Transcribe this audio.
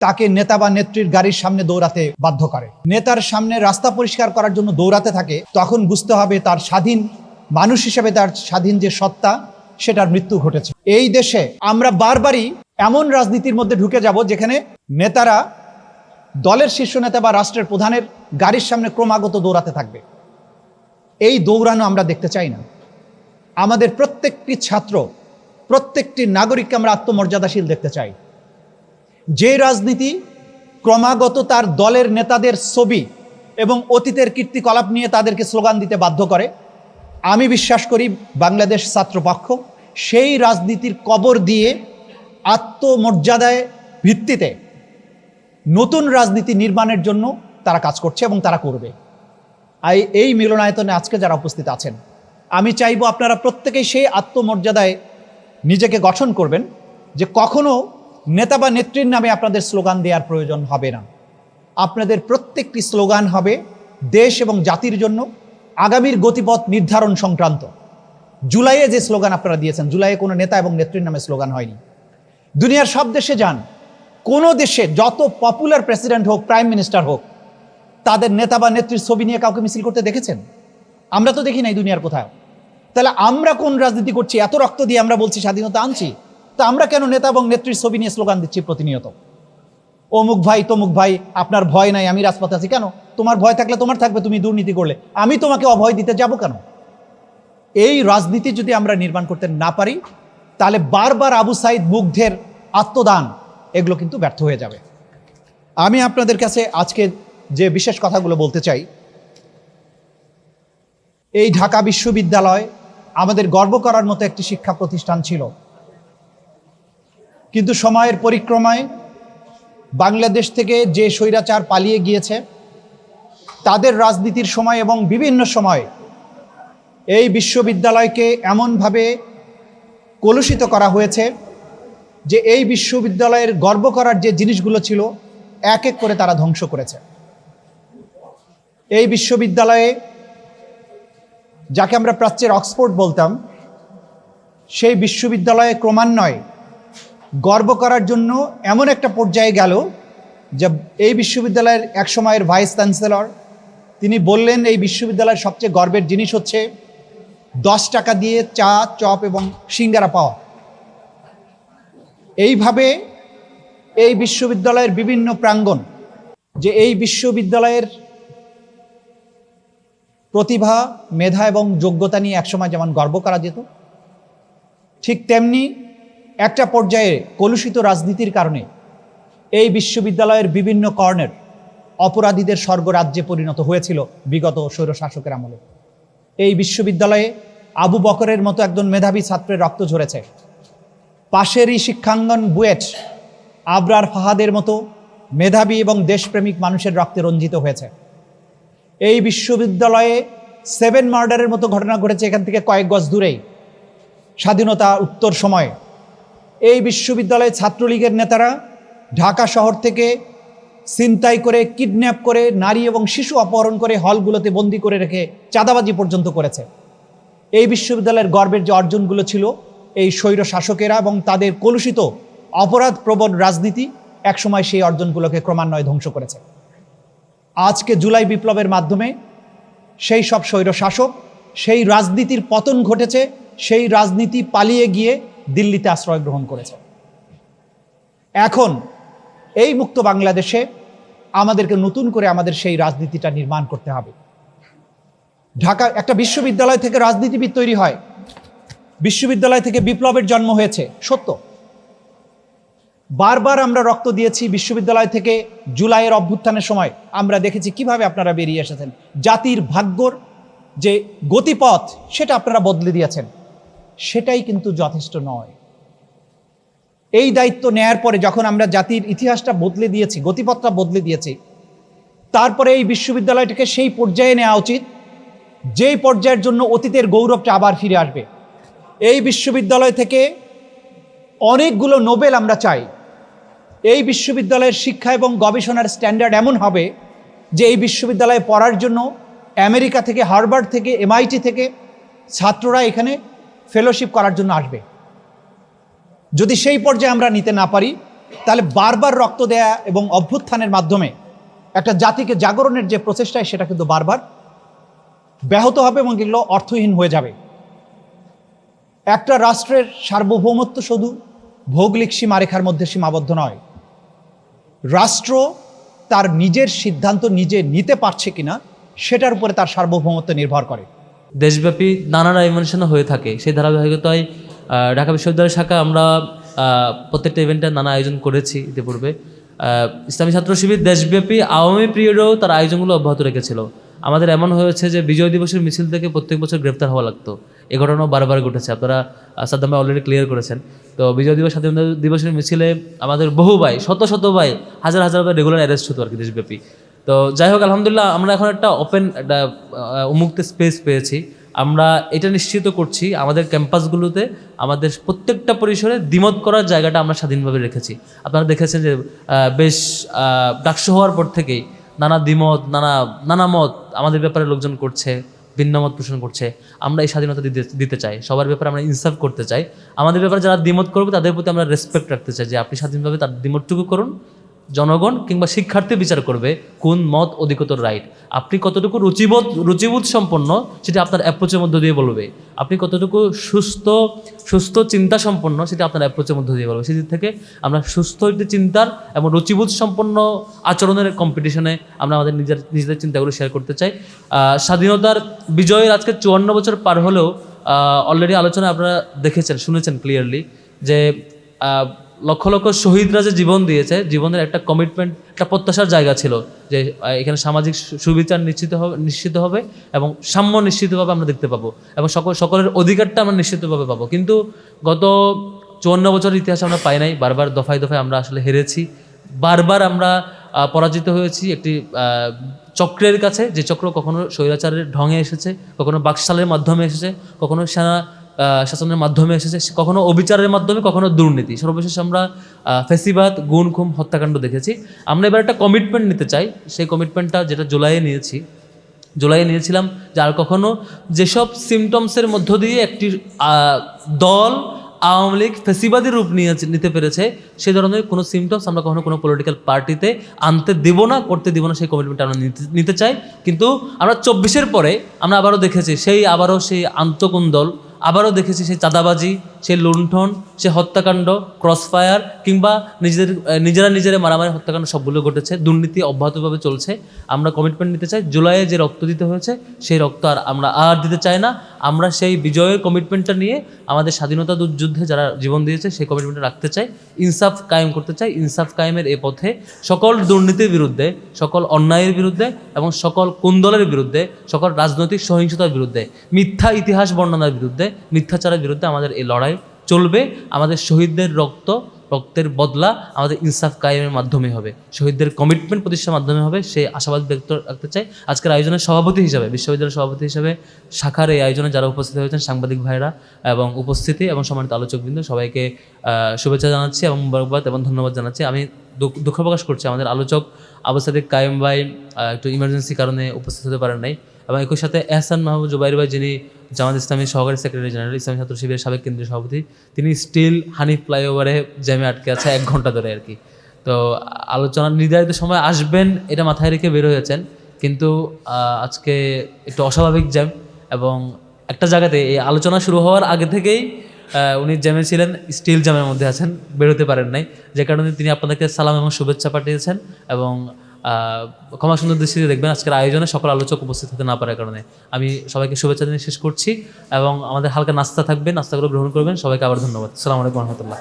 তাকে নেতা বা নেত্রীর গাড়ির সামনে দৌড়াতে বাধ্য করে, নেতার সামনে রাস্তা পরিষ্কার করার জন্য দৌড়াতে থাকে, তখন বুঝতে হবে তার স্বাধীন মানুষ হিসেবে তার স্বাধীন যে সত্তা সেটার মৃত্যু ঘটেছে। এই দেশে আমরা বারবারই এমন রাজনীতির মধ্যে ঢুকে যাব যেখানে নেতারা দলের শীর্ষ নেতা বা রাষ্ট্রের প্রধানের গাড়ির সামনে ক্রমাগত দৌড়াতে থাকবে। এই দৌড়ানো আমরা দেখতে চাই না। আমাদের প্রত্যেকটি ছাত্র, প্রত্যেকটি নাগরিককে আমরা আত্মমর্যাদাশীল দেখতে চাই। যে রাজনীতি ক্রমাগত তার দলের নেতাদের ছবি এবং অতীতের কীর্তিকলাপ নিয়ে তাদেরকে স্লোগান দিতে বাধ্য করে, আমি বিশ্বাস করি বাংলাদেশ ছাত্রপক্ষ সেই রাজনীতির কবর দিয়ে আত্মমর্যাদায় ভিত্তিতে নতুন রাজনীতি নির্মাণের জন্য তারা কাজ করছে এবং তারা করবে। এই মিলনায়তনে আজকে যারা উপস্থিত আছেন, আমি চাইব আপনারা প্রত্যেকেই সেই আত্মমর্যাদায় নিজেকে গঠন করবেন যে কখনো নেতা বা নেত্রীর নামে আপনাদের স্লোগান দেওয়ার প্রয়োজন হবে না। আপনাদের প্রত্যেকটি স্লোগান হবে দেশ এবং জাতির জন্য আগামীর গতিপথ নির্ধারণ সংক্রান্ত। জুলাইয়ে যে স্লোগান আপনারা দিয়েছেন, জুলাইয়ে কোনো নেতা এবং নেত্রীর নামে স্লোগান হয়নি। দুনিয়ার সব দেশে যান, কোনো দেশে যত পপুলার প্রেসিডেন্ট হোক, প্রাইম মিনিস্টার হোক, তাদের নেতা বা নেত্রীর ছবি নিয়ে কাউকে মিছিল করতে দেখেছেন? আমরা তো দেখি নাই দুনিয়ার কোথাও। তাহলে আমরা কোন রাজনীতি করছি? এত রক্ত দিয়ে আমরা বলছি স্বাধীনতা আনছি, তো আমরা কেন নেতা এবং নেত্রীর ছবি নিয়ে স্লোগান দিচ্ছি প্রতিনিয়ত? অমুক ভাই তমুক ভাই, আপনার ভয় নাই, আমি রাজপথে আছি। কেন? তোমার ভয় থাকলে তোমার থাকবে, তুমি দুর্নীতি করলে আমি তোমাকে অভয় দিতে যাব কেন? এই রাজনীতি যদি আমরা নির্মাণ করতে না পারি, তাহলে বারবার আবু সাইদ, মুগ্ধের আত্মদান এগুলো কিন্তু ব্যর্থ হয়ে যাবে। আমি আপনাদের কাছে আজকে যে বিশেষ কথাগুলো বলতে চাই, এই ঢাকা বিশ্ববিদ্যালয় আমাদের গর্ব করার মতো একটি শিক্ষা প্রতিষ্ঠান ছিল, কিন্তু সময়ের পরিক্রমায় বাংলাদেশ থেকে যে স্বৈরাচার পালিয়ে গিয়েছে, তাদের রাজনীতির সময় এবং বিভিন্ন সময় এই বিশ্ববিদ্যালয়কে এমনভাবে কলুষিত করা হয়েছে যে এই বিশ্ববিদ্যালয়ের গর্ব করার যে জিনিসগুলো ছিল এক এক করে তারা ধ্বংস করেছে। এই বিশ্ববিদ্যালয়ে যাকে আমরা প্রাচ্যের অক্সফোর্ড বলতাম, সেই বিশ্ববিদ্যালয়ে ক্রমান্বয়ে গর্ব করার জন্য এমন একটা পর্যায়ে গেল যে এই বিশ্ববিদ্যালয়ের এক সময়ের ভাইস চ্যান্সেলর তিনি বললেন, এই বিশ্ববিদ্যালয়ের সবচেয়ে গর্বের জিনিস হচ্ছে 10 টাকা দিয়ে চা, চপ এবং সিঙ্গারা পাওয়া। এইভাবে এই বিশ্ববিদ্যালয়ের বিভিন্ন প্রাঙ্গণ, যে এই বিশ্ববিদ্যালয়ের প্রতিভা, মেধা এবং যোগ্যতা নিয়ে একসময় যেমন গর্ব করা যেত, ঠিক তেমনি একটা পর্যায়ে কলুষিত রাজনীতির কারণে এই বিশ্ববিদ্যালয়ের বিভিন্ন কর্নার অপরাধীদের স্বর্গরাজ্যে পরিণত হয়েছিল বিগত স্বৈরশাসকের আমলে। এই বিশ্ববিদ্যালয়ে আবু বকরের মতো একজন মেধাবী ছাত্রের রক্ত ঝরেছে। পাশেরই শিক্ষাঙ্গন বুয়েট আবরার ফাহাদের মতো মেধাবী এবং দেশপ্রেমিক মানুষের রক্তে রঞ্জিত হয়েছে। এই বিশ্ববিদ্যালয়ে 7 মার্ডারের মতো ঘটনা ঘটেছে এখান থেকে কয়েক গজ দূরেই, স্বাধীনতা উত্তর সময়ে। এই বিশ্ববিদ্যালয়ে ছাত্রলীগের নেতারা ঢাকা শহর থেকে ছিনতাই করে, কিডন্যাপ করে, নারী এবং শিশু অপহরণ করে হলগুলোতে বন্দি করে রেখে চাঁদাবাজি পর্যন্ত করেছে। এই বিশ্ববিদ্যালয়ের গর্বের যে অর্জনগুলো ছিল, এই স্বৈর শাসকেরা এবং তাদের কলুষিত অপরাধ প্রবণ রাজনীতি একসময় সেই অর্জনগুলোকে ক্রমান্বয়ে ধ্বংস করেছে। আজকে জুলাই বিপ্লবের মাধ্যমে সেই সব স্বৈর শাসক, সেই রাজনীতির পতন ঘটেছে। সেই রাজনীতি পালিয়ে গিয়ে দিল্লিতে আশ্রয় গ্রহণ করেছে। এখন এই মুক্ত বাংলাদেশে আমাদেরকে নতুন করে আমাদের সেই রাজনীতিটা নির্মাণ করতে হবে। ঢাকা একটা বিশ্ববিদ্যালয় থেকে রাজনীতিবিদ তৈরি হয়, বিশ্ববিদ্যালয় থেকে বিপ্লবের জন্ম হয়েছে, সত্য। বারবার আমরা রক্ত দিয়েছি বিশ্ববিদ্যালয় থেকে। জুলাইয়ের অভ্যুত্থানের সময় আমরা দেখেছি কিভাবে আপনারা বেরিয়ে এসেছেন। জাতির ভাগ্যর যে গতিপথ সেটা আপনারা বদলে দিয়েছেন, সেটাই কিন্তু যথেষ্ট নয়। এই দায়িত্ব নেয়ার পরে যখন আমরা জাতির ইতিহাসটা বদলে দিয়েছি, গতিপথটা বদলে দিয়েছি, তারপরে এই বিশ্ববিদ্যালয়টাকে সেই পর্যায়ে নেওয়া উচিত যেই পর্যায়ের জন্য অতীতের গৌরবটা আবার ফিরে আসবে। এই বিশ্ববিদ্যালয় থেকে অনেকগুলো নোবেল আমরা চাই। এই বিশ্ববিদ্যালয়ের শিক্ষা এবং গবেষণার স্ট্যান্ডার্ড এমন হবে যে এই বিশ্ববিদ্যালয়ে পড়ার জন্য আমেরিকা থেকে, হার্ভার্ড থেকে, MIT থেকে ছাত্ররা এখানে ফেলোশিপ করার জন্য আসবে। যদি সেই পর্যায়ে আমরা নিতে না পারি, তাহলে বারবার রক্ত দেয়া এবং অভ্যুত্থানের মাধ্যমে একটা জাতিকে জাগরণের যে প্রচেষ্টায় সেটা কিন্তু বারবার ব্যাহত হবে এবং এগুলো অর্থহীন হয়ে যাবে। একটা রাষ্ট্রের সার্বভৌমত্ব শুধু ভৌগোলিক সীমারেখার মধ্যে সীমাবদ্ধ নয়, রাষ্ট্র তার নিজের সিদ্ধান্ত নিজে নিতে পারছে কিনা সেটার উপরে তার সার্বভৌমত্ব নির্ভর করে। দেশব্যাপী নানা ডাইমেনশনে হয়ে থাকে, সেই ধারাবাহিকতায় ঢাকা বিশ্ববিদ্যালয় শাখা আমরা প্রত্যেকটা ইভেন্টে নানা আয়োজন করেছি ইতিপূর্বে। ইসলামী ছাত্র শিবির দেশব্যাপী আওয়ামী পিরিয়ডেও তার আয়োজনগুলো অব্যাহত রেখেছিল। আমাদের এমন হয়েছে যে বিজয় দিবসের মিছিল থেকে প্রত্যেক বছর গ্রেপ্তার হওয়া লাগতো, এ ঘটনাও বারবার ঘটেছে, আপনারা সাদ্দাম ভাই অলরেডি ক্লিয়ার করেছেন। তো বিজয় দিবস স্বাধীনতা দিবসের মিছিলে আমাদের বহু ভাই, শত শত ভাই, হাজার হাজার ভাই রেগুলার অ্যারেস্ট হতো আর কি দেশব্যাপী। তো যাই হোক, আলহামদুলিল্লাহ আমরা এখন একটা ওপেন, একটা উন্মুক্ত স্পেস পেয়েছি। আমরা এটা নিশ্চিত করছি আমাদের ক্যাম্পাসগুলোতে আমাদের প্রত্যেকটা পরিসরে দ্বিমত করার জায়গাটা আমরা স্বাধীনভাবে রেখেছি। আপনারা দেখেছেন যে বেশ ডাকসু হওয়ার পর থেকেই নানা দ্বিমত, নানা মত আমাদের ব্যাপারে লোকজন করছে, ভিন্ন মত পোষণ করছে। আমরা এই স্বাধীনতা দিতে চাই, সবার ব্যাপারে আমরা ইনসাফ করতে চাই। আমাদের ব্যাপারে যারা দ্বিমত করবে তাদের প্রতি আমরা রেসপেক্ট রাখতে চাই যে আপনি স্বাধীনভাবে তার দ্বিমতটুকু করুন, জনগণ কিংবা শিক্ষার্থী বিচার করবে কোন মত অধিকতর রাইট। আপনি কতটুকু রুচিবোধ সম্পন্ন সেটা আপনার অ্যাপ্রোচের মধ্য দিয়ে বলবে, আপনি কতটুকু সুস্থ চিন্তা সম্পন্ন সেটা আপনার অ্যাপ্রোচের মধ্য দিয়ে বলবে। সেদিক থেকে আমরা সুস্থ একটি চিন্তার এবং রুচিবোধ সম্পন্ন আচরণের কম্পিটিশনে আমরা আমাদের নিজেদের চিন্তাগুলো শেয়ার করতে চাই। স্বাধীনতার বিজয়ের আজকে 54 বছর পার হলেও অলরেডি আলোচনায় আপনারা দেখেছেন, শুনেছেন ক্লিয়ারলি যে লক্ষ লক্ষ শহীদরা যে জীবন দিয়েছে, জীবনের একটা কমিটমেন্ট, একটা প্রত্যাশার জায়গা ছিল যে এখানে সামাজিক সুবিচার নিশ্চিত হবে এবং সাম্য নিশ্চিতভাবে আমরা দেখতে পাবো এবং সকলের অধিকারটা আমরা নিশ্চিতভাবে পাবো। কিন্তু গত 54 বছরের ইতিহাসে আমরা পাই নাই, বারবার দফায় দফায় আমরা আসলে হেরেছি, বারবার আমরা পরাজিত হয়েছি একটি চক্রের কাছে, যে চক্র কখনো স্বৈরাচারের ঢঙে এসেছে, কখনো বাকশালের মাধ্যমে এসেছে, কখনো সেনা শাসনের মাধ্যমে এসেছে, কখনো অবিচারের মাধ্যমে, কখনো দুর্নীতি, সর্বশেষ আমরা ফেসিবাদ, গুম খুম, হত্যাকাণ্ড দেখেছি। আমরা এবার একটা কমিটমেন্ট নিতে চাই, সেই কমিটমেন্টটা যেটা জুলাইয়ে নিয়েছিলাম যে আর কখনো যেসব সিমটমসের মধ্য দিয়ে একটি দল আওয়ামী লীগ ফেসিবাদী রূপ নিতে পেরেছে, সেই ধরনের কোনো সিমটমস আমরা কখনো কোনো পলিটিক্যাল পার্টিতে আনতে দেব না, করতে দেব না, সেই কমিটমেন্ট আমরা নিতে চাই। কিন্তু আমরা 24-এর পরে আমরা আবারও দেখেছি সেই আন্তঃকুন্দল, আবারও দেখেছি সেই চাঁদাবাজি, সেই লুণ্ঠন, সেই হত্যাকাণ্ড, ক্রসফায়ার কিংবা নিজেরা মারামারি, হত্যাকাণ্ড সবগুলো ঘটেছে, দুর্নীতি অব্যাহতভাবে চলছে। আমরা কমিটমেন্ট নিতে চাই, জুলাইয়ে যে রক্ত দিতে হয়েছে সেই রক্ত আমরা দিতে চাই না। আমরা সেই বিজয়ের কমিটমেন্টটা নিয়ে আমাদের স্বাধীনতা যুদ্ধে যারা জীবন দিয়েছে সেই কমিটমেন্টটা রাখতে চাই, ইনসাফ কায়েম করতে চাই। ইনসাফ কায়েমের এ পথে সকল দুর্নীতির বিরুদ্ধে, সকল অন্যায়ের বিরুদ্ধে এবং সকল কুন্দলের বিরুদ্ধে, সকল রাজনৈতিক সহিংসতার বিরুদ্ধে, মিথ্যা ইতিহাস বর্ণনার বিরুদ্ধে, মিথ্যাচারের বিরুদ্ধে আমাদের এই লড়াই চলবে। আমাদের শহীদদের রক্তের বদলা আমাদের ইনসাফ কায়েমের মাধ্যমে হবে, শহীদদের কমিটমেন্ট প্রতিষ্ঠার মাধ্যমে হবে, সেই আশাবাদ ব্যক্ত রাখতে চাই। আজকের আয়োজনের সভাপতি হিসাবে, বিশ্ববিদ্যালয়ের সভাপতি হিসাবে শাখার এই আয়োজনে যারা উপস্থিত হয়েছেন, সাংবাদিক ভাইরা এবং উপস্থিতি এবং সম্মানিত আলোচকবৃন্দ, সবাইকে শুভেচ্ছা জানাচ্ছি এবং মুবারকবাদ এবং ধন্যবাদ জানাচ্ছি। আমি দুঃখ প্রকাশ করছি আমাদের আলোচক আবু সাদিক কায়েম ভাই একটু ইমার্জেন্সি কারণে উপস্থিত হতে পারেন নাই, এবং একই সাথে এহসান মাহমুদ জুবাইর ভাই, যিনি জামাত ইসলামীর সহকারী সেক্রেটারি জেনারেল, ইসলামী ছাত্র শিবিরের সাবেক কেন্দ্রীয় সভাপতি, তিনি স্টিল হানিফ ফ্লাইওভারে জ্যামে আটকে আছে 1 ঘন্টা ধরে আর কি। তো আলোচনার নির্ধারিত সময় আসবেন এটা মাথায় রেখে বের হয়েছেন, কিন্তু আজকে একটু অস্বাভাবিক জ্যাম, এবং একটা জায়গাতে এই আলোচনা শুরু হওয়ার আগে থেকেই উনি জ্যামে ছিলেন, স্টিল জ্যামের মধ্যে আছেন, বেরোতে পারেন নাই, যে কারণে তিনি আপনাদেরকে সালাম এবং শুভেচ্ছা পাঠিয়েছেন এবং ক্ষমা সুন্দর দৃষ্টিতে দেখবেন আজকের আয়োজনে সকল আলোচক উপস্থিত হতে না পারার কারণে। আমি সবাইকে শুভেচ্ছা জানিয়ে শেষ করছি এবং আমাদের হালকা নাস্তা থাকবে, নাস্তাগুলো গ্রহণ করবেন। সবাইকে আবার ধন্যবাদ। আসসালামু আলাইকুম রহমতুল্লাহ।